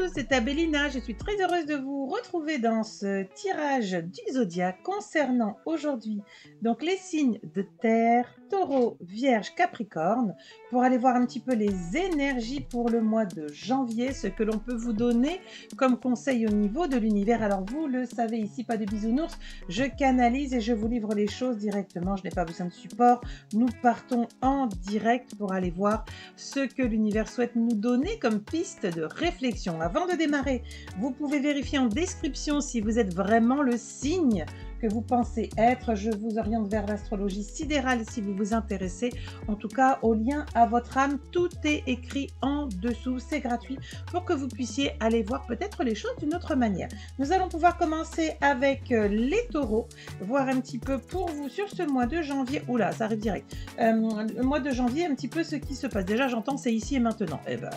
tous, c'est Abelina. Je suis très heureuse de vous retrouver dans ce tirage du zodiaque concernant aujourd'hui donc les signes de terre, taureau, vierge, capricorne, pour aller voir un petit peu les énergies pour le mois de janvier, ce que l'on peut vous donner comme conseil au niveau de l'univers. Alors vous le savez ici, pas de bisounours, je canalise et je vous livre les choses directement, je n'ai pas besoin de support. Nous partons en direct pour aller voir ce que l'univers souhaite nous donner comme piste de réflexion. Avant de démarrer, vous pouvez vérifier en description si vous êtes vraiment le signe que vous pensez être. Je vous oriente vers l'astrologie sidérale si vous vous intéressez. En tout cas, au lien à votre âme, tout est écrit en dessous. C'est gratuit pour que vous puissiez aller voir peut-être les choses d'une autre manière. Nous allons pouvoir commencer avec les taureaux, voir un petit peu pour vous sur ce mois de janvier. Oula, ça arrive direct. Le mois de janvier, un petit peu ce qui se passe. Déjà, j'entends c'est ici et maintenant. Eh ben,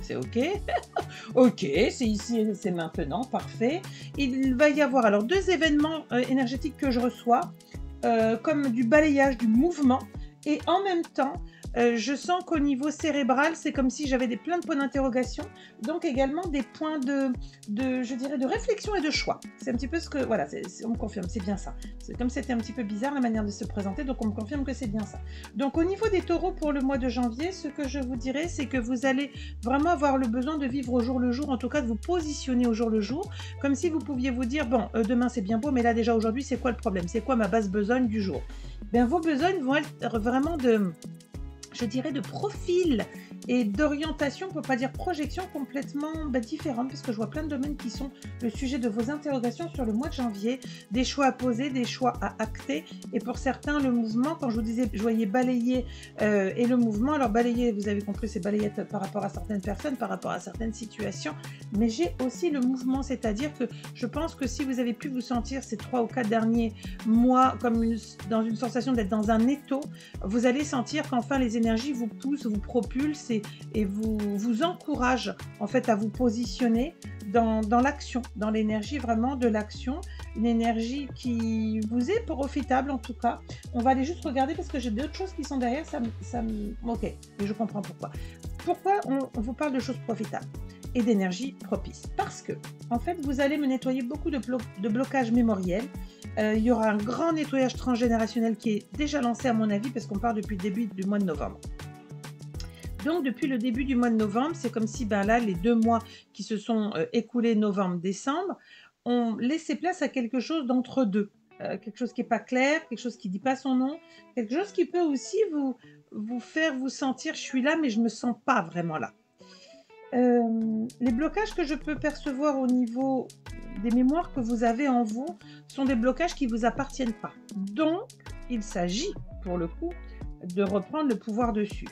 c'est ok. Ok, c'est ici et c'est maintenant. Parfait. Il va y avoir alors deux événements énergétiques que je reçois, comme du balayage, du mouvement, et en même temps, je sens qu'au niveau cérébral, c'est comme si j'avais plein de points d'interrogation, donc également des points je dirais, de réflexion et de choix. C'est un petit peu ce que, voilà, on me confirme, c'est bien ça. C'est comme c'était un petit peu bizarre la manière de se présenter, donc on me confirme que c'est bien ça. Donc au niveau des taureaux pour le mois de janvier, ce que je vous dirais, c'est que vous allez vraiment avoir le besoin de vivre au jour le jour, en tout cas de vous positionner au jour le jour, comme si vous pouviez vous dire, bon, demain c'est bien beau, mais là déjà aujourd'hui, c'est quoi le problème? C'est quoi ma basse besogne du jour? Bien, vos besognes vont être vraiment je dirais, de profil et d'orientation, pour ne pas dire projection, complètement différente, parce que je vois plein de domaines qui sont le sujet de vos interrogations sur le mois de janvier, des choix à poser, des choix à acter, et pour certains, le mouvement, quand je vous disais, je voyais balayer et le mouvement, alors balayer, vous avez compris, c'est balayer par rapport à certaines personnes, par rapport à certaines situations, mais j'ai aussi le mouvement, c'est-à-dire que je pense que si vous avez pu vous sentir ces 3 ou 4 derniers mois comme dans une sensation d'être dans un étau, vous allez sentir qu'enfin les énergies vous poussent, vous propulsent et vous encouragent en fait à vous positionner dans l'action, dans l'énergie vraiment de l'action, une énergie qui vous est profitable en tout cas. On va aller juste regarder parce que j'ai d'autres choses qui sont derrière, ok, et je comprends pourquoi. Pourquoi on vous parle de choses profitables et d'énergie propice? Parce que, en fait, vous allez me nettoyer beaucoup de blocages mémoriels. Il y aura un grand nettoyage transgénérationnel qui est déjà lancé à mon avis, parce qu'on part depuis le début du mois de novembre. Donc, depuis le début du mois de novembre, c'est comme si, là, les 2 mois qui se sont écoulés, novembre-décembre, ont laissé place à quelque chose d'entre-deux. Quelque chose qui n'est pas clair, quelque chose qui ne dit pas son nom, quelque chose qui peut aussi vous faire vous sentir, je suis là, mais je ne me sens pas vraiment là. Les blocages que je peux percevoir au niveau des mémoires que vous avez en vous sont des blocages qui ne vous appartiennent pas. Donc, il s'agit, pour le coup, de reprendre le pouvoir dessus.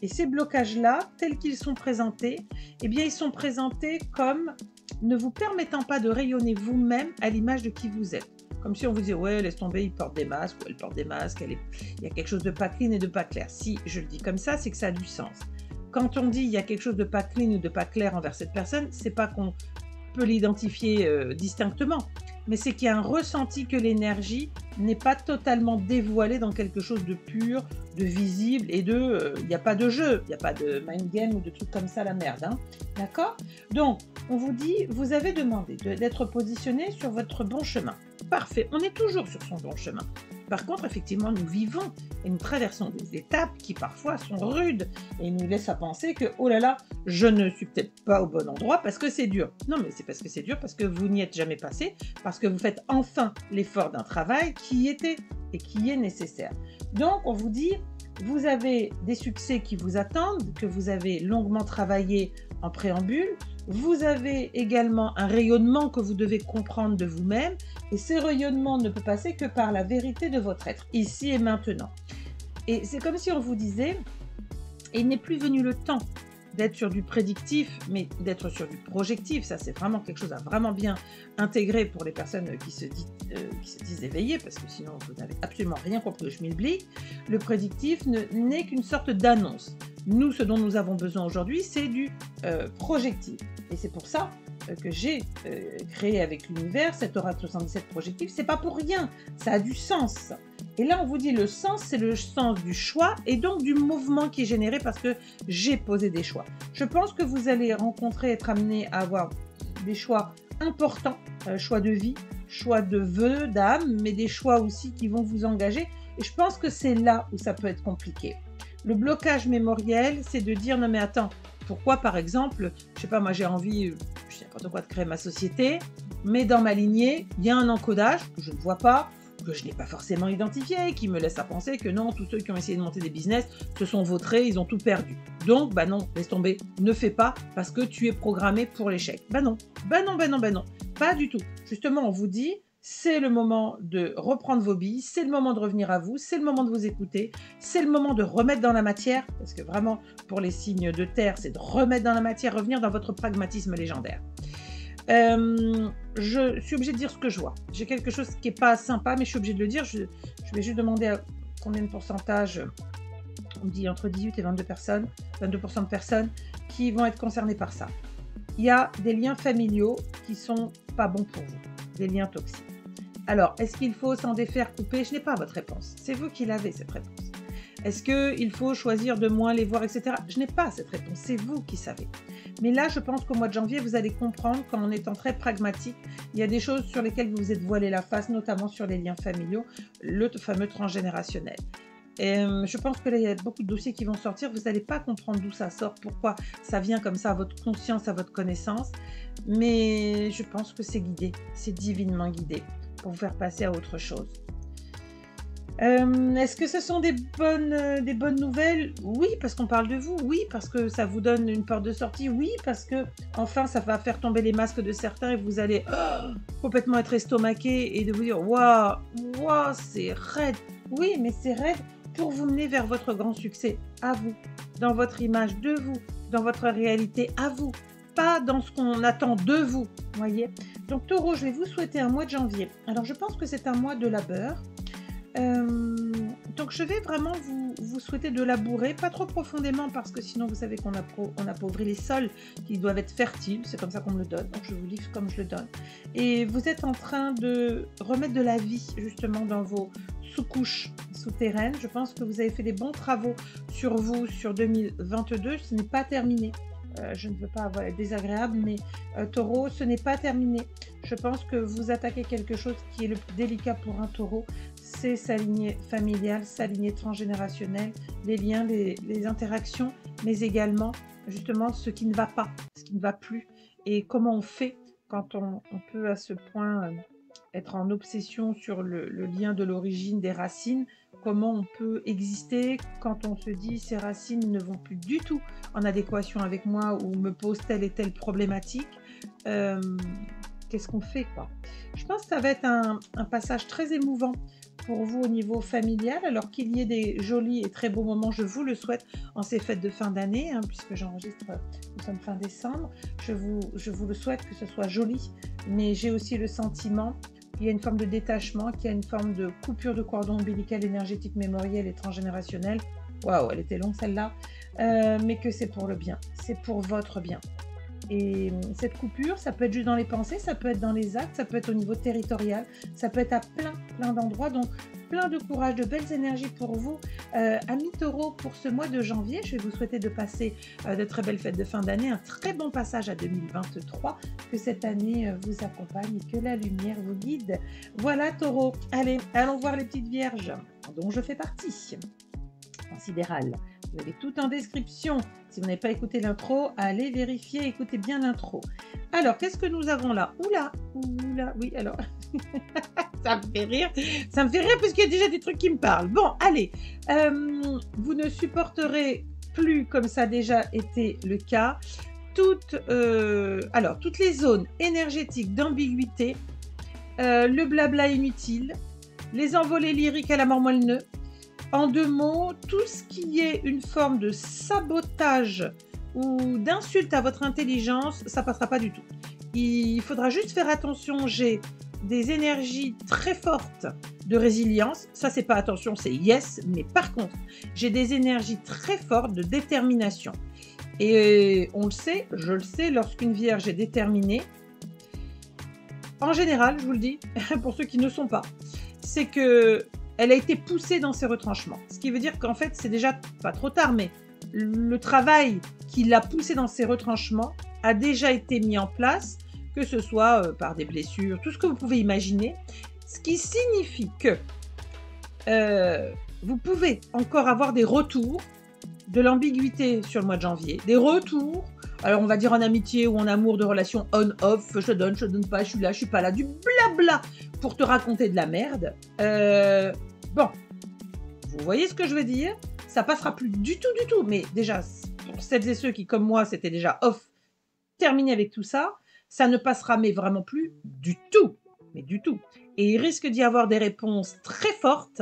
Et ces blocages-là, tels qu'ils sont présentés, eh bien, ils sont présentés comme ne vous permettant pas de rayonner vous-même à l'image de qui vous êtes. Comme si on vous disait, ouais, laisse tomber, il porte des masques, ou elle porte des masques, il y a quelque chose de pas clean et de pas clair. Si je le dis comme ça, c'est que ça a du sens. Quand on dit il y a quelque chose de pas clean ou de pas clair envers cette personne, c'est pas qu'on peut l'identifier distinctement, mais c'est qu'il y a un ressenti que l'énergie n'est pas totalement dévoilée dans quelque chose de pur, de visible et il n'y a pas de jeu, il n'y a pas de mind game ou de trucs comme ça, la merde, hein. D'accord? Donc, on vous dit, vous avez demandé d'être positionné sur votre bon chemin. Parfait, on est toujours sur son bon chemin. Par contre, effectivement, nous vivons et nous traversons des étapes qui parfois sont rudes et nous laissent à penser que, oh là là, je ne suis peut-être pas au bon endroit parce que c'est dur. Non, mais c'est parce que c'est dur, parce que vous n'y êtes jamais passé, parce que vous faites enfin l'effort d'un travail qui était et qui est nécessaire. Donc, on vous dit, vous avez des succès qui vous attendent, que vous avez longuement travaillé en préambule. Vous avez également un rayonnement que vous devez comprendre de vous-même, et ce rayonnement ne peut passer que par la vérité de votre être, ici et maintenant. Et c'est comme si on vous disait, il n'est plus venu le temps d'être sur du prédictif, mais d'être sur du projectif. Ça, c'est vraiment quelque chose à vraiment bien intégrer pour les personnes qui se disent éveillées, parce que sinon, vous n'avez absolument rien compris au schmilblick. Le prédictif n'est qu'une sorte d'annonce. Nous, ce dont nous avons besoin aujourd'hui, c'est du projectif. Et c'est pour ça que j'ai créé avec l'univers cet oracle 77 projectif. C'est pas pour rien, ça a du sens. Et là, on vous dit le sens, c'est le sens du choix et donc du mouvement qui est généré parce que j'ai posé des choix. Je pense que vous allez rencontrer, être amené à avoir des choix importants, choix de vie, choix de vœux, d'âme, mais des choix aussi qui vont vous engager. Et je pense que c'est là où ça peut être compliqué. Le blocage mémoriel, c'est de dire non mais attends, pourquoi par exemple, je sais pas, moi j'ai envie, je sais n'importe quoi, de créer ma société, mais dans ma lignée, il y a un encodage que je ne vois pas, que je n'ai pas forcément identifié, qui me laisse à penser que non, tous ceux qui ont essayé de monter des business se sont vautrés, ils ont tout perdu. Donc, bah non, laisse tomber, ne fais pas parce que tu es programmé pour l'échec. Bah non, bah non, bah non, bah non, pas du tout. Justement, on vous dit, c'est le moment de reprendre vos billes, c'est le moment de revenir à vous, c'est le moment de vous écouter, c'est le moment de remettre dans la matière, parce que vraiment, pour les signes de terre, c'est de remettre dans la matière, revenir dans votre pragmatisme légendaire. Je suis obligée de dire ce que je vois. J'ai quelque chose qui n'est pas sympa, mais je suis obligée de le dire. Je vais juste demander à combien de pourcentage. On me dit entre 18 et 22 personnes, 22% de personnes qui vont être concernées par ça. Il y a des liens familiaux qui sont pas bons pour vous, des liens toxiques. Alors, est-ce qu'il faut s'en défaire, couper? Je n'ai pas votre réponse. C'est vous qui l'avez, cette réponse. Est-ce qu'il faut choisir de moins les voir, etc. Je n'ai pas cette réponse. C'est vous qui savez. Mais là, je pense qu'au mois de janvier, vous allez comprendre qu'en étant très pragmatique, il y a des choses sur lesquelles vous vous êtes voilé la face, notamment sur les liens familiaux, le fameux transgénérationnel. Et je pense que là, il y a beaucoup de dossiers qui vont sortir. Vous n'allez pas comprendre d'où ça sort, pourquoi ça vient comme ça à votre conscience, à votre connaissance. Mais je pense que c'est guidé, c'est divinement guidé pour vous faire passer à autre chose. Est-ce que ce sont des bonnes nouvelles? Oui, parce qu'on parle de vous. Oui, parce que ça vous donne une porte de sortie. Oui, parce que enfin, ça va faire tomber les masques de certains et vous allez complètement être estomaqué et de vous dire waouh, waouh, c'est raide. Oui, mais c'est raide pour vous mener vers votre grand succès, à vous, dans votre image de vous, dans votre réalité à vous, pas dans ce qu'on attend de vous, voyez. Donc Taureau, je vais vous souhaiter un mois de janvier. Alors je pense que c'est un mois de labeur. Donc je vais vraiment vous souhaiter de labourer, pas trop profondément parce que sinon vous savez qu'on appauvrit les sols qui doivent être fertiles, c'est comme ça qu'on me le donne, donc je vous livre comme je le donne. Et vous êtes en train de remettre de la vie justement dans vos sous-couches souterraines. Je pense que vous avez fait des bons travaux sur vous sur 2022, ce n'est pas terminé. Je ne veux pas être désagréable, mais Taureau, ce n'est pas terminé. Je pense que vous attaquez quelque chose qui est le plus délicat pour un Taureau, c'est sa lignée familiale, sa lignée transgénérationnelle, les liens, les interactions, mais également justement ce qui ne va pas, ce qui ne va plus, et comment on fait quand on peut à ce point être en obsession sur le lien de l'origine des racines, comment on peut exister quand on se dit ces racines ne vont plus du tout en adéquation avec moi ou me posent telle et telle problématique. Qu'est-ce qu'on fait quoi? Je pense que ça va être un passage très émouvant pour vous au niveau familial, alors qu'il y ait des jolis et très beaux moments, je vous le souhaite en ces fêtes de fin d'année, puisque j'enregistre, nous sommes fin décembre, je vous le souhaite que ce soit joli, mais j'ai aussi le sentiment qu'il y a une forme de détachement, qu'il y a une forme de coupure de cordon ombilical énergétique, mémoriel et transgénérationnel. Waouh, elle était longue celle-là, mais que c'est pour le bien, c'est pour votre bien. Et cette coupure, ça peut être juste dans les pensées, ça peut être dans les actes, ça peut être au niveau territorial, ça peut être à plein d'endroits. Donc, plein de courage, de belles énergies pour vous. Amis Taureau, pour ce mois de janvier, je vais vous souhaiter de passer de très belles fêtes de fin d'année, un très bon passage à 2023, que cette année vous accompagne et que la lumière vous guide. Voilà Taureau, allez, allons voir les petites vierges, dont je fais partie, en sidéral. Vous avez tout en description. Si vous n'avez pas écouté l'intro, allez vérifier, écoutez bien l'intro. Alors, qu'est-ce que nous avons là? Oula, oui, alors, ça me fait rire parce qu'il y a déjà des trucs qui me parlent. Bon, allez, vous ne supporterez plus, comme ça a déjà été le cas, toutes les zones énergétiques d'ambiguïté, le blabla inutile, les envolées lyriques à la mort moelle-neu. En deux mots, tout ce qui est une forme de sabotage ou d'insulte à votre intelligence, ça passera pas du tout. Il faudra juste faire attention, j'ai des énergies très fortes de résilience, ça c'est pas attention, c'est yes, mais par contre, j'ai des énergies très fortes de détermination. Et on le sait, je le sais, lorsqu'une vierge est déterminée, en général, je vous le dis, pour ceux qui ne sont pas, c'est que elle a été poussée dans ses retranchements. Ce qui veut dire qu'en fait, c'est déjà pas trop tard, mais le travail qui l'a poussée dans ses retranchements a déjà été mis en place, que ce soit par des blessures, tout ce que vous pouvez imaginer. Ce qui signifie que vous pouvez encore avoir des retours de l'ambiguïté sur le mois de janvier, des retours, alors on va dire en amitié ou en amour, de relations on-off, je te donne pas, je suis là, je suis pas là, du blabla pour te raconter de la merde. Bon, vous voyez ce que je veux dire? Ça passera plus du tout, mais déjà, pour celles et ceux qui, comme moi, c'était déjà off, terminé avec tout ça, ça ne passera mais vraiment plus du tout, mais du tout. Et il risque d'y avoir des réponses très fortes,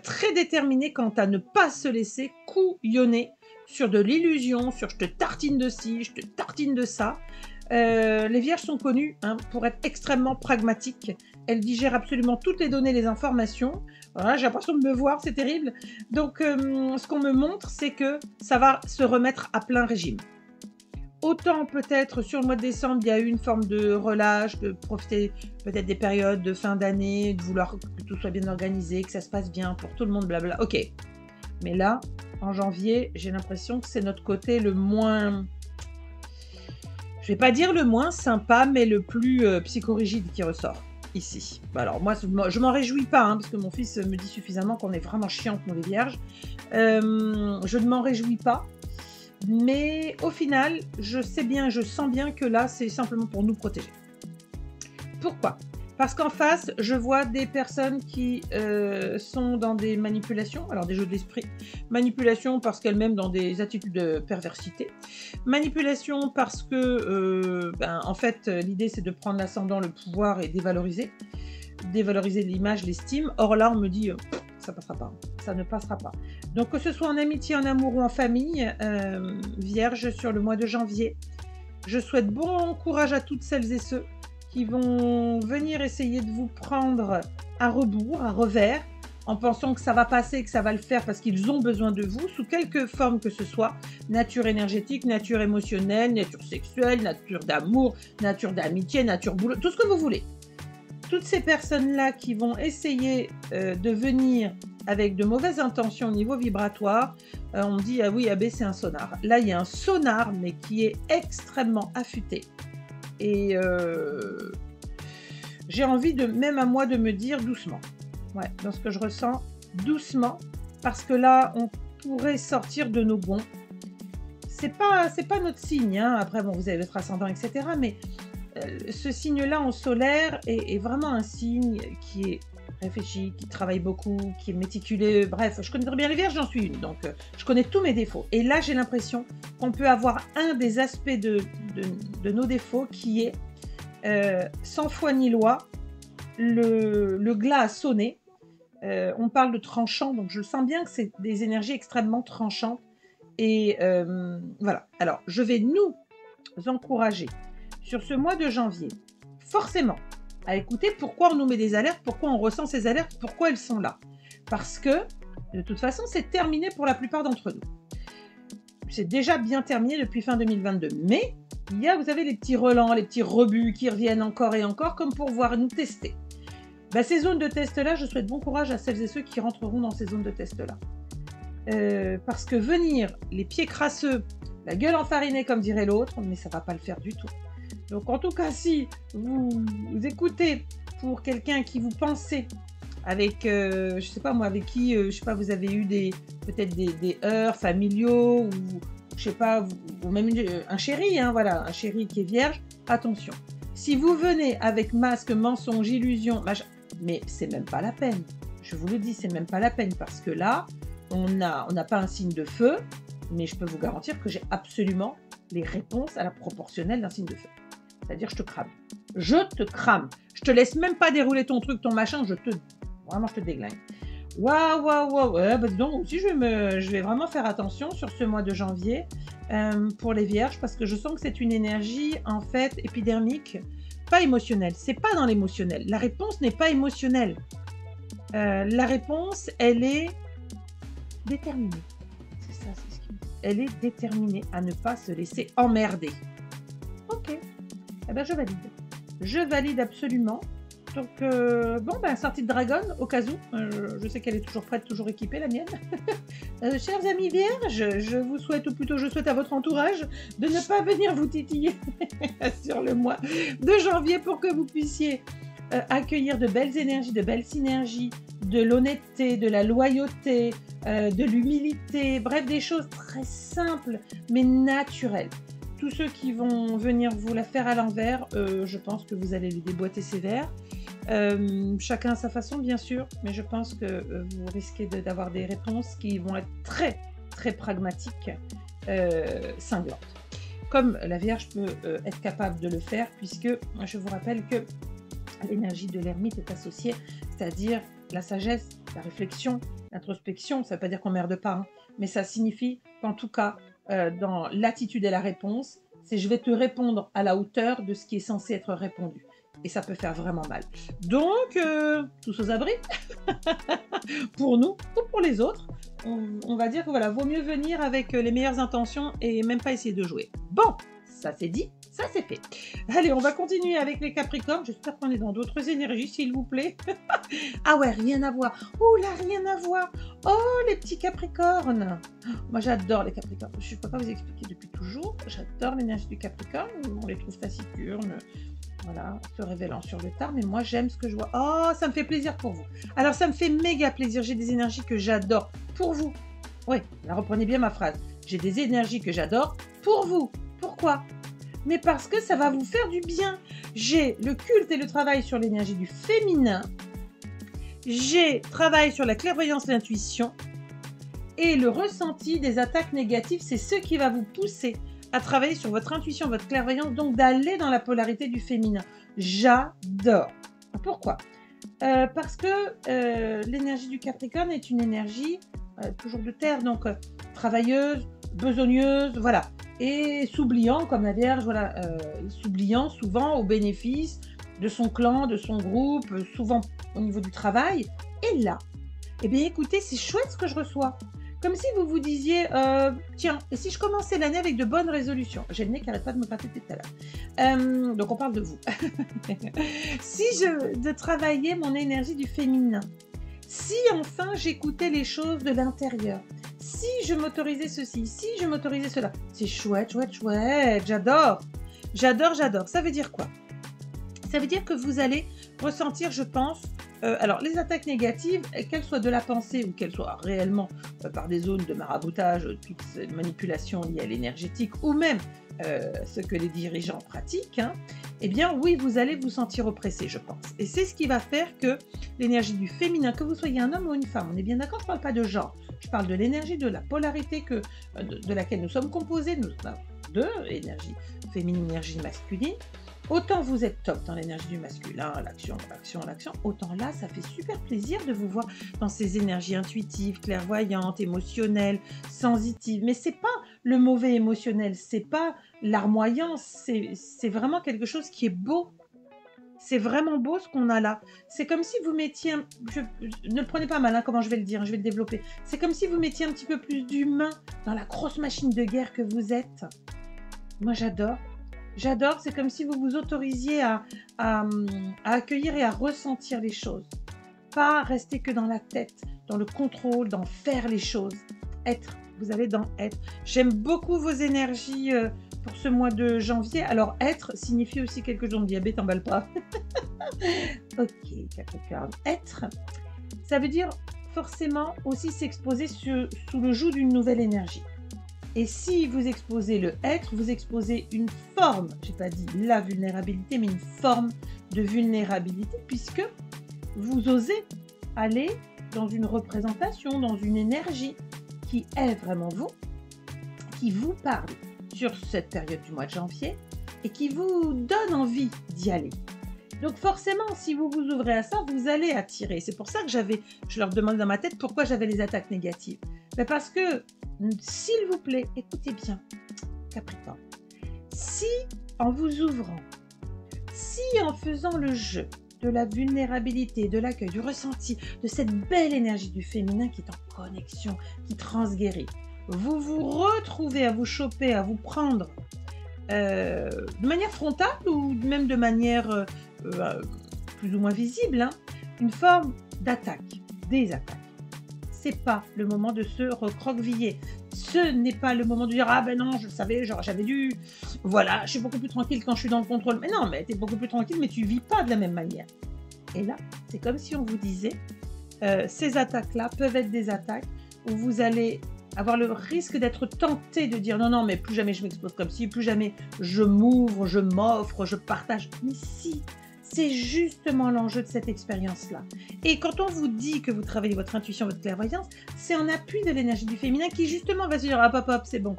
très déterminé quant à ne pas se laisser couillonner sur de l'illusion, sur je te tartine de ci, je te tartine de ça. Les vierges sont connues pour être extrêmement pragmatiques. Elles digèrent absolument toutes les données, les informations. Voilà, j'ai l'impression de me voir, c'est terrible. Donc, ce qu'on me montre, c'est que ça va se remettre à plein régime. Autant peut-être sur le mois de décembre, il y a eu une forme de relâche, de profiter peut-être des périodes de fin d'année, de vouloir que tout soit bien organisé, que ça se passe bien pour tout le monde, blabla. Ok. Mais là, en janvier, j'ai l'impression que c'est notre côté le moins... Je vais pas dire le moins sympa, mais le plus psychorigide qui ressort ici. Alors moi, je m'en réjouis pas, parce que mon fils me dit suffisamment qu'on est vraiment chiantes, nous les vierges. Je ne m'en réjouis pas. Mais au final, je sens bien que là, c'est simplement pour nous protéger. Pourquoi? Parce qu'en face, je vois des personnes qui sont dans des manipulations, alors des jeux d'esprit, manipulation parce qu'elles-mêmes dans des attitudes de perversité, manipulation parce que, en fait, l'idée c'est de prendre l'ascendant, le pouvoir et dévaloriser l'image, l'estime. Or là, on me dit... ça passera pas, ça ne passera pas. Donc que ce soit en amitié, en amour ou en famille, vierge sur le mois de janvier, je souhaite bon courage à toutes celles et ceux qui vont venir essayer de vous prendre à rebours, à revers, en pensant que ça va passer, que ça va le faire parce qu'ils ont besoin de vous, sous quelque forme que ce soit, nature énergétique, nature émotionnelle, nature sexuelle, nature d'amour, nature d'amitié, nature boulot, tout ce que vous voulez. Toutes ces personnes-là qui vont essayer de venir avec de mauvaises intentions au niveau vibratoire, on me dit, ah oui, AB, c'est un sonar. Là, il y a un sonar, mais qui est extrêmement affûté. Et j'ai envie, même à moi, de me dire doucement. Ouais, dans ce que je ressens, doucement, parce que là, on pourrait sortir de nos gonds. C'est pas notre signe, Après, bon, vous avez votre ascendant, etc., mais... ce signe-là en solaire est vraiment un signe qui est réfléchi, qui travaille beaucoup, qui est méticuleux. Bref, je connais très bien les vierges, j'en suis une, donc je connais tous mes défauts. Et là, j'ai l'impression qu'on peut avoir un des aspects de nos défauts qui est sans foi ni loi, le glas a sonné. On parle de tranchant, donc je sens bien que c'est des énergies extrêmement tranchantes. Et voilà. Alors, je vais nous encourager sur ce mois de janvier, forcément, à écouter pourquoi on nous met des alertes, pourquoi on ressent ces alertes, pourquoi elles sont là. Parce que, de toute façon, c'est terminé pour la plupart d'entre nous. C'est déjà bien terminé depuis fin 2022. Mais, vous avez les petits relents, les petits rebuts qui reviennent encore et encore, comme pour voir nous tester. Ces zones de test-là, je souhaite bon courage à celles et ceux qui rentreront dans ces zones de test-là. Parce que venir, les pieds crasseux, la gueule enfarinée, comme dirait l'autre, mais ça ne va pas le faire du tout. Donc en tout cas, si vous écoutez pour quelqu'un qui vous pensez avec, je sais pas moi, avec qui, je sais pas, vous avez eu peut-être des heurts familiaux ou je sais pas, ou même un chéri, voilà, un chéri qui est vierge, attention. Si vous venez avec masque, mensonge, illusion, mais c'est même pas la peine. Je vous le dis, c'est même pas la peine parce que là, on n'a pas un signe de feu, mais je peux vous garantir que j'ai absolument les réponses à la proportionnelle d'un signe de feu. C'est-à-dire, je te crame. Je te crame. Je te laisse même pas dérouler ton truc, ton machin, vraiment, je te déglingue. Waouh. Ouais, dis donc, aussi, je vais vraiment faire attention sur ce mois de janvier pour les vierges, parce que je sens que c'est une énergie, en fait, épidermique, pas émotionnelle. C'est pas dans l'émotionnel. La réponse n'est pas émotionnelle. La réponse, elle est déterminée. C'est ça, c'est ce qu'il me dit. Elle est déterminée à ne pas se laisser emmerder. Ok. Eh bien, je valide. Je valide absolument. Donc, bon, ben, sortie de dragon, au cas où. Je sais qu'elle est toujours prête, toujours équipée, la mienne. Chers amis vierges, je vous souhaite, ou plutôt je souhaite à votre entourage, de ne pas venir vous titiller sur le mois de janvier pour que vous puissiez accueillir de belles énergies, de belles synergies, de l'honnêteté, de la loyauté, de l'humilité, bref, des choses très simples, mais naturelles. Tous ceux qui vont venir vous la faire à l'envers, je pense que vous allez les déboîter sévère. Chacun à sa façon, bien sûr, mais je pense que vous risquez d'avoir des réponses qui vont être très, très pragmatiques, cinglantes. Comme la Vierge peut être capable de le faire, puisque je vous rappelle que l'énergie de l'ermite est associée, c'est-à-dire la sagesse, la réflexion, l'introspection. Ça ne veut pas dire qu'on merde pas, hein, mais ça signifie qu'en tout cas, dans l'attitude et la réponse, c'est je vais te répondre à la hauteur de ce qui est censé être répondu. Et ça peut faire vraiment mal. Donc, tous aux abris, pour nous ou pour les autres, on va dire que voilà, vaut mieux venir avec les meilleures intentions et même pas essayer de jouer. Bon, ça c'est dit, ça c'est fait. Allez, on va continuer avec les Capricornes. J'espère qu'on est dans d'autres énergies, s'il vous plaît. Ah ouais, rien à voir. Oh là, rien à voir. Oh, les petits Capricornes. Moi, j'adore les Capricornes. Je ne peux pas vous expliquer depuis toujours. J'adore l'énergie du Capricorne. On les trouve taciturnes. Voilà, se révélant sur le tard, mais moi j'aime ce que je vois. Oh, ça me fait plaisir pour vous. Alors ça me fait méga plaisir, j'ai des énergies que j'adore pour vous. Oui, là reprenez bien ma phrase. J'ai des énergies que j'adore pour vous. Pourquoi? Mais parce que ça va vous faire du bien. J'ai le culte et le travail sur l'énergie du féminin. J'ai travail sur la clairvoyance, l'intuition. Et le ressenti des attaques négatives, c'est ce qui va vous pousser à travailler sur votre intuition, votre clairvoyance, donc d'aller dans la polarité du féminin. J'adore. Pourquoi? Parce que l'énergie du Capricorne est une énergie toujours de terre, donc travailleuse, besogneuse, voilà. Et s'oubliant, comme la Vierge, voilà, s'oubliant souvent au bénéfice de son clan, de son groupe, souvent au niveau du travail. Et là, eh bien écoutez, c'est chouette ce que je reçois. Comme si vous vous disiez, tiens, et si je commençais l'année avec de bonnes résolutions? J'ai le nez qui n'arrête pas de me gratter tout à l'heure. Donc on parle de vous. Si de travailler mon énergie du féminin, si enfin j'écoutais les choses de l'intérieur, si je m'autorisais ceci, si je m'autorisais cela, c'est chouette, chouette, chouette, j'adore. J'adore, j'adore. Ça veut dire quoi? Ça veut dire que vous allez ressentir, je pense, alors les attaques négatives, qu'elles soient de la pensée ou qu'elles soient réellement par des zones de maraboutage, toute cette manipulation liée à l'énergétique ou même ce que les dirigeants pratiquent, hein, eh bien oui, vous allez vous sentir oppressé, je pense. Et c'est ce qui va faire que l'énergie du féminin, que vous soyez un homme ou une femme, on est bien d'accord, je ne parle pas de genre, je parle de l'énergie, de la polarité de laquelle nous sommes composés, nous avons deux, énergie féminine, énergie masculine. Autant vous êtes top dans l'énergie du masculin, l'action, l'action, l'action, autant là, ça fait super plaisir de vous voir dans ces énergies intuitives, clairvoyantes, émotionnelles, sensitives. Mais c'est pas le mauvais émotionnel, c'est pas larmoyance, c'est vraiment quelque chose qui est beau. C'est vraiment beau ce qu'on a là. C'est comme si vous mettiez, ne le prenez pas mal, hein, comment je vais le dire, je vais le développer. C'est comme si vous mettiez un petit peu plus d'humain dans la grosse machine de guerre que vous êtes. Moi, j'adore. J'adore, c'est comme si vous vous autorisiez à accueillir et à ressentir les choses. Pas rester que dans la tête, dans le contrôle, dans faire les choses. Être, vous allez dans être. J'aime beaucoup vos énergies pour ce mois de janvier. Alors, être signifie aussi quelque chose de diabète, t'emballe pas. Ok, Capricorne. Être, ça veut dire forcément aussi s'exposer sous le joug d'une nouvelle énergie. Et si vous exposez le être, vous exposez une forme, je n'ai pas dit la vulnérabilité, mais une forme de vulnérabilité, puisque vous osez aller dans une représentation, dans une énergie qui est vraiment vous, qui vous parle sur cette période du mois de janvier et qui vous donne envie d'y aller. Donc forcément, si vous vous ouvrez à ça, vous allez attirer. C'est pour ça que je leur demande dans ma tête pourquoi j'avais les attaques négatives. Mais parce que, s'il vous plaît, écoutez bien, Capricorne, si en vous ouvrant, si en faisant le jeu de la vulnérabilité, de l'accueil, du ressenti, de cette belle énergie du féminin qui est en connexion, qui transguérit, vous vous retrouvez à vous choper, à vous prendre de manière frontale ou même de manière plus ou moins visible, hein, une forme d'attaque, des attaques. C'est pas le moment de se recroqueviller. Ce n'est pas le moment de dire ah ben non, je le savais, genre j'avais dû. Voilà, je suis beaucoup plus tranquille quand je suis dans le contrôle. Mais non, mais tu es beaucoup plus tranquille, mais tu vis pas de la même manière. Et là, c'est comme si on vous disait ces attaques-là peuvent être des attaques où vous allez avoir le risque d'être tenté de dire non, non, mais plus jamais je m'expose comme ci, plus jamais je m'ouvre, je m'offre, je partage. Mais si, c'est justement l'enjeu de cette expérience-là. Et quand on vous dit que vous travaillez votre intuition, votre clairvoyance, c'est en appui de l'énergie du féminin qui justement va se dire hop, hop, hop, c'est bon,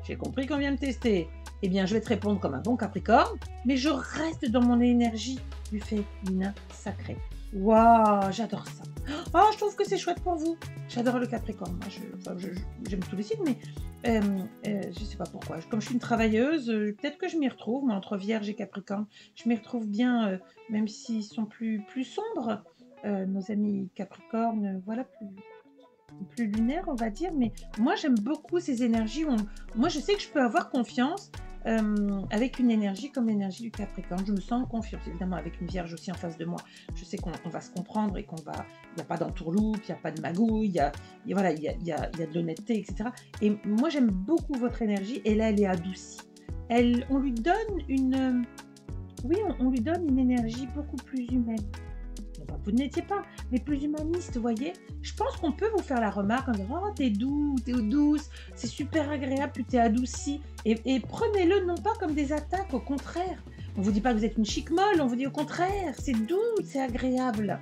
j'ai compris qu'on vient me tester. Eh bien, je vais te répondre comme un bon Capricorne, mais je reste dans mon énergie du féminin sacré. Waouh, j'adore ça. Oh, je trouve que c'est chouette pour vous. J'adore le Capricorne. Moi, j'aime tous les signes, mais je ne sais pas pourquoi. Comme je suis une travailleuse, peut-être que je m'y retrouve. Moi, entre Vierge et Capricorne, je m'y retrouve bien, même s'ils sont plus sombres. Nos amis Capricorne, voilà, plus lunaires, on va dire. Mais moi, j'aime beaucoup ces énergies. Moi, je sais que je peux avoir confiance. Avec une énergie comme l'énergie du Capricorne, je me sens en confiance, évidemment avec une Vierge aussi en face de moi, je sais qu'on va se comprendre et il n'y a pas d'entourloupe, il n'y a pas de magouille, il y a de l'honnêteté, etc. Et moi j'aime beaucoup votre énergie, et là elle est adoucie, on lui donne on lui donne une énergie beaucoup plus humaine. Vous n'étiez pas, mais plus humaniste, vous voyez. Je pense qu'on peut vous faire la remarque en disant « Oh, t'es doux, t'es douce, c'est super agréable, tu t'es adoucie. » Et prenez-le non pas comme des attaques, au contraire. On ne vous dit pas que vous êtes une chic molle, on vous dit au contraire, c'est doux, c'est agréable.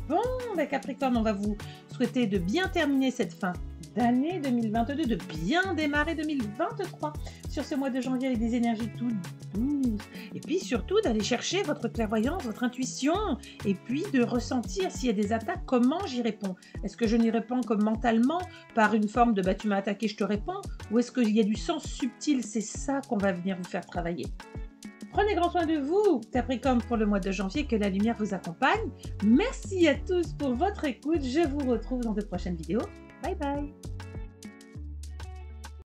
Bon, ben Capricorne, on va vous souhaiter de bien terminer cette fin d'année 2022, de bien démarrer 2023 sur ce mois de janvier avec des énergies toutes douces. Et puis surtout d'aller chercher votre clairvoyance, votre intuition, et puis de ressentir s'il y a des attaques, comment j'y réponds. Est-ce que je n'y réponds comme mentalement, par une forme de tu m'as attaqué, je te réponds, ou est-ce qu'il y a du sens subtil? C'est ça qu'on va venir vous faire travailler. Prenez grand soin de vous, Capricorne, pour le mois de janvier, que la lumière vous accompagne. Merci à tous pour votre écoute, je vous retrouve dans de prochaines vidéos. Bye bye.